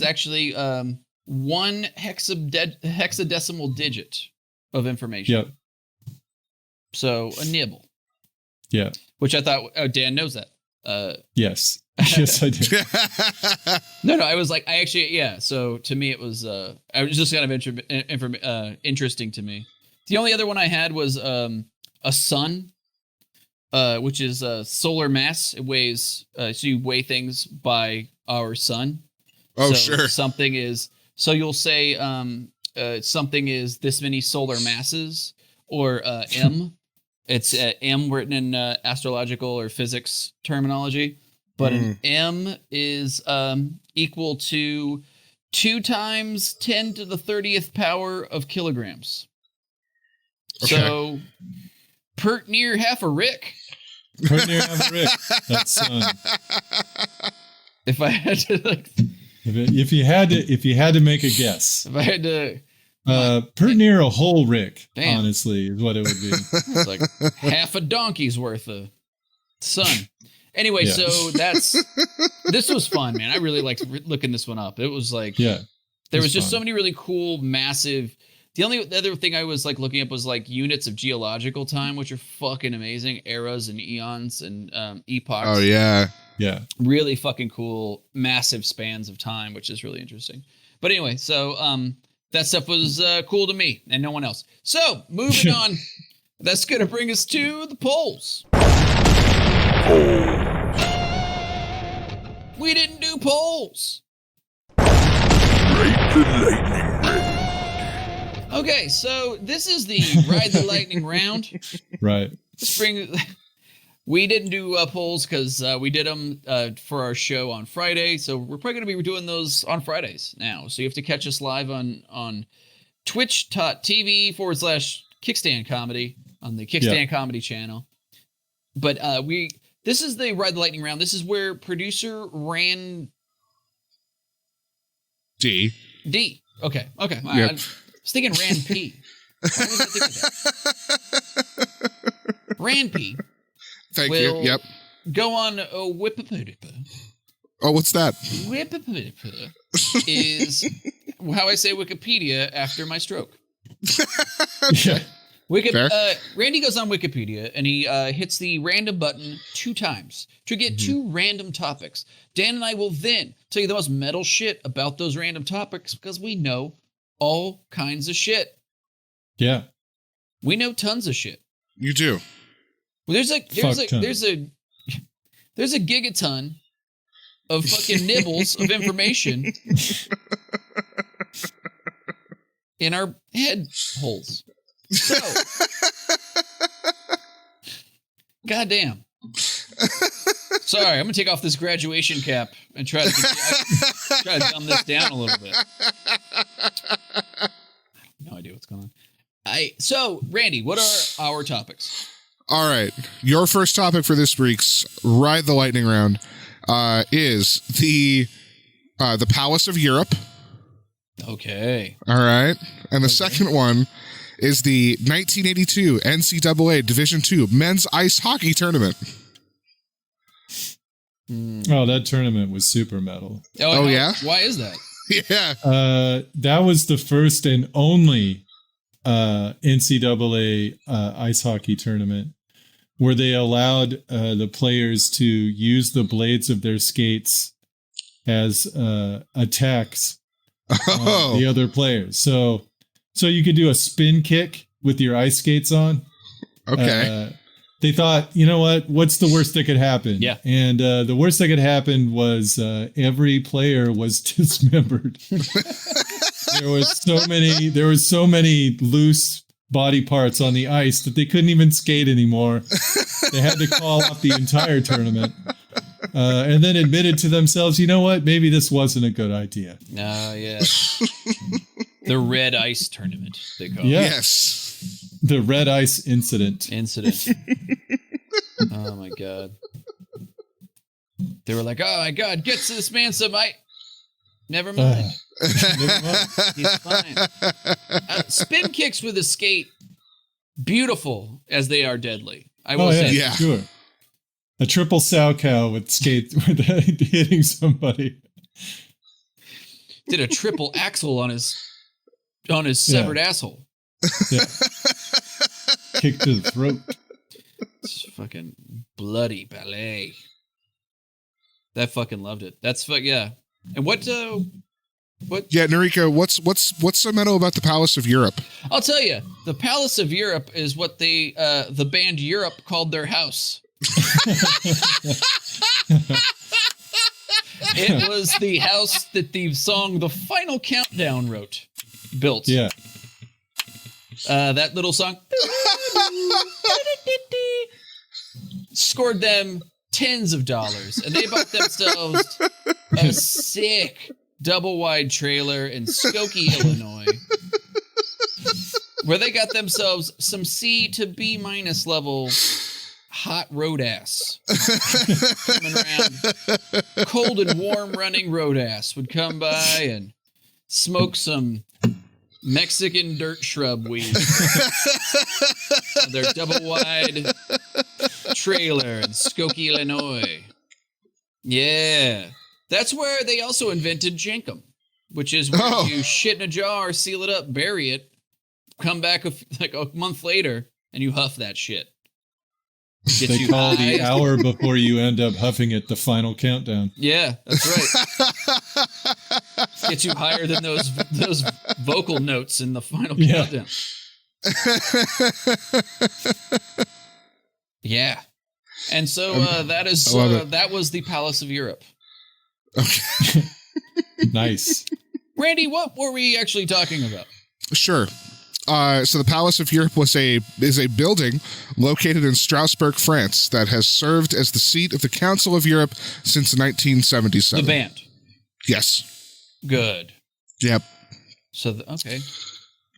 actually 1 hexadecimal digit of information. Yep. So a nibble. Yeah. Which I thought Dan knows that. Yes. Yes, I do. No, I was like, So to me, it was just kind of interesting to me. The only other one I had was a sun. which is solar mass. It weighs, so you weigh things by our sun. Oh, so sure. Something is, so you'll say something is this many solar masses, or M. It's M written in astrological or physics terminology. But an M is equal to 2 times 10 to the 30th power of kilograms. Okay. So, pert near half a Rick. Pert near half a Rick. That's If I had to, like, if you had to make a guess, if I had to, pert near a whole Rick. Damn. Honestly, is what it would be. it's like half a donkey's worth of sun. Anyway, Yeah. so this was fun, man. I really liked looking this one up. It was like, Yeah, there was just fun. so many really cool, massive. The other thing I was like looking up was like units of geological time, which are fucking amazing. Eras and eons and epochs. Oh yeah. Yeah. Really fucking cool, massive spans of time, which is really interesting. But anyway, so that stuff was cool to me and no one else. So moving on, that's gonna bring us to the polls. We didn't do polls. Ride the lightning round. Okay, so this is the Ride the Lightning round. Right. We didn't do polls because we did them for our show on Friday, so we're probably going to be doing those on Fridays now. So you have to catch us live on twitch.tv/Kickstand Comedy on the Kickstand Comedy channel. But this is the Ride the Lightning round. This is where producer D. Okay. Yep. I was thinking Rand P. Why was I thinking that? Rand P. Thank you. Yep. Go on Wikipedia. Oh, what's that? Wikipedia is how I say Wikipedia after my stroke. Yeah. Randy goes on Wikipedia and he hits the random button 2 times to get 2 random topics. Dan and I will then tell you the most metal shit about those random topics because we know all kinds of shit. Yeah. We know tons of shit. You do. Well, there's a gigaton of fucking nibbles of information in our head holes. So, goddamn. Sorry, I'm gonna take off this graduation cap and try to dumb this down a little bit. I have no idea what's going on. So, Randy, what are our topics? All right. Your first topic for this week's Ride the Lightning round is the Palace of Europe. Okay. All right. And the second one is the 1982 NCAA Division II Men's Ice Hockey Tournament. Oh, that tournament was super metal. Oh yeah? Why is that? Yeah. That was the first and only NCAA ice hockey tournament where they allowed the players to use the blades of their skates as attacks on the other players. So you could do a spin kick with your ice skates on. Okay. They thought, you know what? What's the worst that could happen? Yeah. And the worst that could happen was every player was dismembered. There was so many loose body parts on the ice that they couldn't even skate anymore. They had to call off the entire tournament. And then admitted to themselves, you know what? Maybe this wasn't a good idea. Yeah. The Red Ice Tournament, they call it. Yes. The Red Ice Incident. Oh, my God. They were like, oh, my God, get to this man some ice. Never mind. He's fine. Spin kicks with a skate, beautiful as they are deadly. I will say. Yeah. Sure. A triple sow cow with skate with hitting somebody. Did a triple axel on his severed asshole. Yeah. Kick to the throat. It's fucking bloody ballet. That fucking loved it. That's yeah. And what What? Yeah, Nariko, what's so metal about the Palace of Europe? I'll tell you, the Palace of Europe is what the band Europe called their house. It was the house that the song "The Final Countdown" built. Yeah. That little song scored them tens of dollars, and they bought themselves a sick double-wide trailer in Skokie, Illinois, where they got themselves some C to B- level hot road ass. Coming around, cold and warm running road ass would come by and smoke some Mexican dirt shrub weed. Their double-wide trailer in Skokie, Illinois. Yeah. That's where they also invented Jenkum, which is where you shit in a jar, seal it up, bury it, come back like a month later, and you huff that shit. They call the hour before you end up huffing it the final countdown. Yeah, that's right. Gets you higher than those vocal notes in the final countdown. Yeah. And so that was the Palace of Europe. Okay. Nice. Randy, what were we actually talking about? Sure. So the Palace of Europe is a building located in Strasbourg, France, that has served as the seat of the Council of Europe since 1977. The band. Yes. Good. Yep. So okay.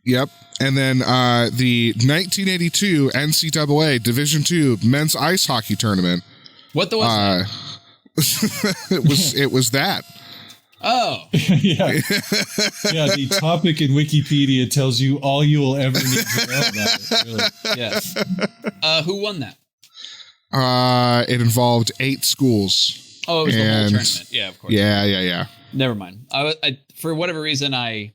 Yep. And then the 1982 NCAA Division II men's ice hockey tournament. What was that? It was that. Oh. Yeah. Yeah, the topic in Wikipedia tells you all you will ever need to know about it. Really. Yes. Who won that? It involved 8 schools. Oh, it was the whole tournament. Yeah, of course. Yeah. Never mind. I for whatever reason, I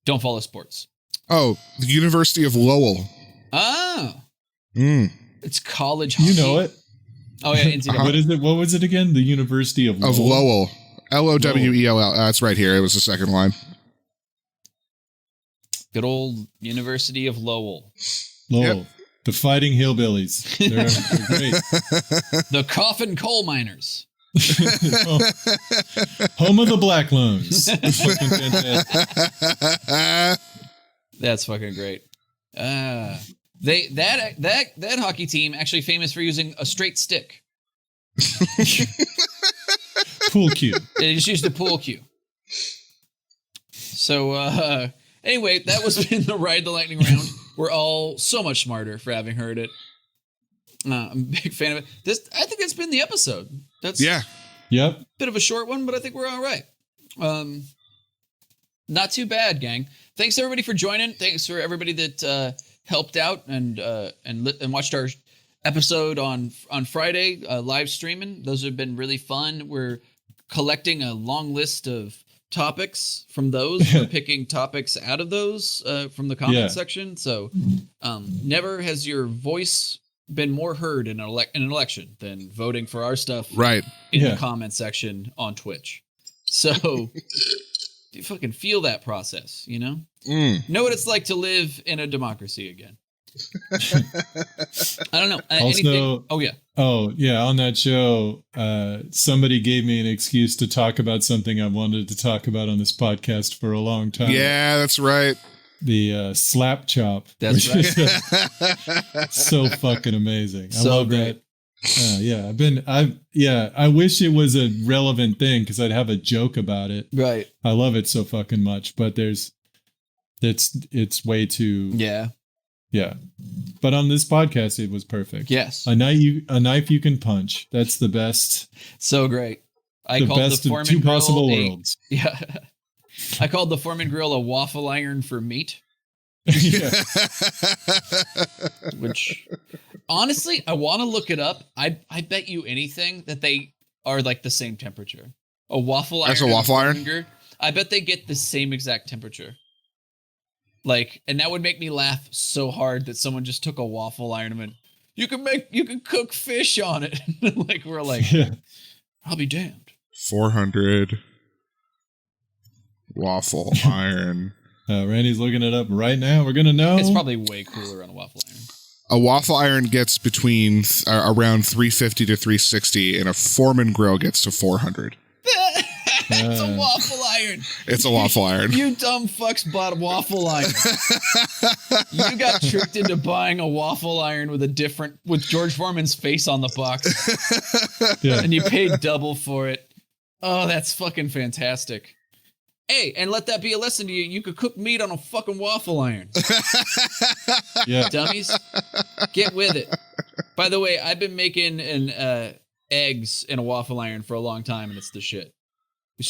don't follow sports. Oh, the University of Lowell. Oh. It's college hockey. You know it. Oh, yeah. NCAA. What is it? What was it again? The University of Lowell. Of Lowell. Lowell. That's right here. It was the second line. Good old University of Lowell. Lowell. Yep. The Fighting Hillbillies. They're great. The Coffin Coal Miners. Home of the Black Loans. That's fucking great. That hockey team actually famous for using a straight stick. Pool cue. They just used a pool cue. So anyway, that was been the Ride the Lightning round. We're all so much smarter for having heard it. I'm a big fan of it. I think that's been the episode. That's Yep. Bit of a short one, but I think we're all right. Not too bad, gang. Thanks everybody for joining. Thanks for everybody that helped out and watched our episode on Friday, live streaming. Those have been really fun. We're collecting a long list of topics from those. We're picking topics out of those from the comment section. So never has your voice been more heard in an election than voting for our stuff in the comment section on Twitch. So you fucking feel that process, you know? Know what it's like to live in a democracy again. I don't know. Also, on that show, somebody gave me an excuse to talk about something I wanted to talk about on this podcast for a long time. Yeah, that's right. The slap chop. That's right. So fucking amazing. I love that. I wish it was a relevant thing because I'd have a joke about it. Right. I love it so fucking much, but it's way too. Yeah. But on this podcast, it was perfect. Yes. A knife you can punch. That's the best. So great. I called best the Foreman of two Grill possible worlds. Yeah. I called the Foreman Grill a waffle iron for meat. Yeah. Which, honestly, I want to look it up. I bet you anything that they are like the same temperature. A waffle iron. That's a waffle iron? I bet they get the same exact temperature. Like, and that would make me laugh so hard that someone just took a waffle iron and went, you can cook fish on it. Like, we're like, I'll be damned. 400. Waffle iron. Randy's looking it up right now. We're gonna know. It's probably way cooler on a waffle iron. A waffle iron gets between around 350 to 360, and a Foreman grill gets to 400. It's a waffle iron. It's a waffle iron. You dumb fucks bought a waffle iron. You got tricked into buying a waffle iron with George Foreman's face on the box. Yeah. And you paid double for it. Oh, that's fucking fantastic. Hey, and let that be a lesson to you. You could cook meat on a fucking waffle iron. Yeah. Dummies. Get with it. By the way, I've been making eggs in a waffle iron for a long time, and it's the shit.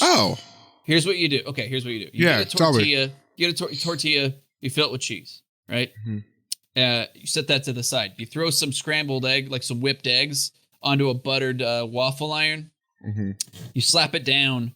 Oh. Here's what you do. Okay, here's what you do. You get a tortilla. You get a tortilla. You fill it with cheese, right? Mm-hmm. You set that to the side. You throw some scrambled egg, like some whipped eggs, onto a buttered waffle iron. Mm-hmm. You slap it down.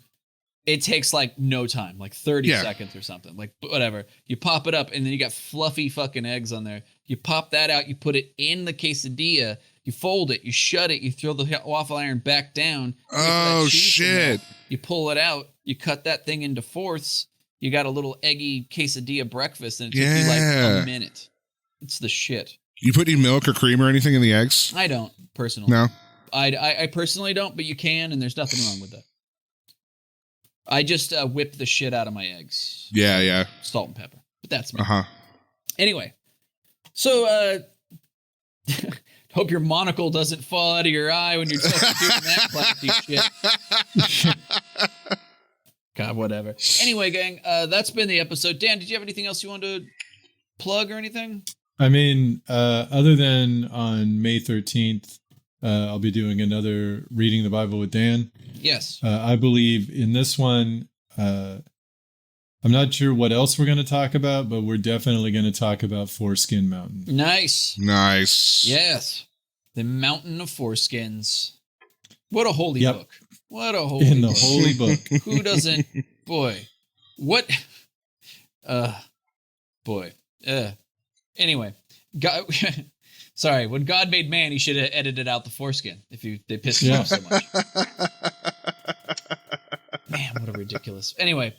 It takes like no time, like 30 seconds or something, like whatever. You pop it up, and then you got fluffy fucking eggs on there. You pop that out. You put it in the quesadilla. You fold it. You shut it. You throw the waffle iron back down. Oh, shit. You pull it out. You cut that thing into fourths. You got a little eggy quesadilla breakfast, and it took you like a minute. It's the shit. You put any milk or cream or anything in the eggs? I don't, personally. No? I personally don't, but you can, and there's nothing wrong with that. I just whip the shit out of my eggs. Yeah. Salt and pepper. But that's me. Uh-huh. Anyway. So, hope your monocle doesn't fall out of your eye when you're fucking doing that classy shit. God, whatever. Anyway, gang, that's been the episode. Dan, did you have anything else you wanted to plug or anything? I mean, other than on May 13th, I'll be doing another Reading the Bible with Dan. Yes. I believe in this one, I'm not sure what else we're going to talk about, but we're definitely going to talk about Foreskin Mountain. Nice. Yes. The Mountain of Foreskins. What a holy book. What a holy In the book. holy book. Who doesn't? Boy. What? Boy. Anyway. God, sorry. When God made man, he should have edited out the foreskin if they pissed me off so much. Man, what a ridiculous. Anyway.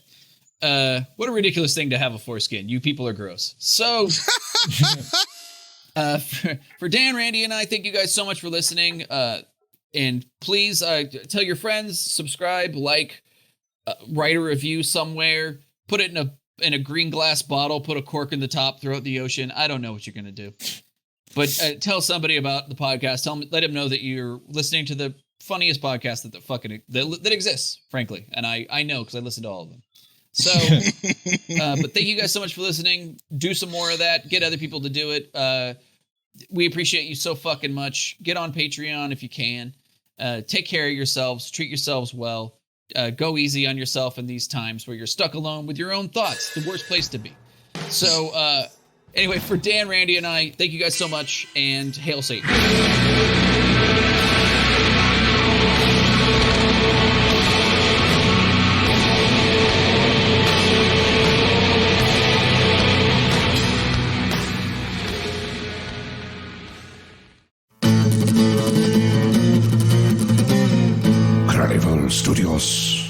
What a ridiculous thing to have a foreskin. You people are gross. So, for Dan, Randy, and I, thank you guys so much for listening. And please tell your friends, subscribe, like, write a review somewhere, put it in a green glass bottle, put a cork in the top, throw it in the ocean. I don't know what you're going to do. But tell somebody about the podcast. Let them know that you're listening to the funniest podcast that exists, frankly. And I know because I listen to all of them. So, but thank you guys so much for listening. Do some more of that. Get other people to do it. We appreciate you so fucking much. Get on Patreon if you can. Take care of yourselves. Treat yourselves well. Go easy on yourself in these times where you're stuck alone with your own thoughts. The worst place to be. So, anyway, for Dan, Randy, and I, thank you guys so much, and hail Satan. Studios.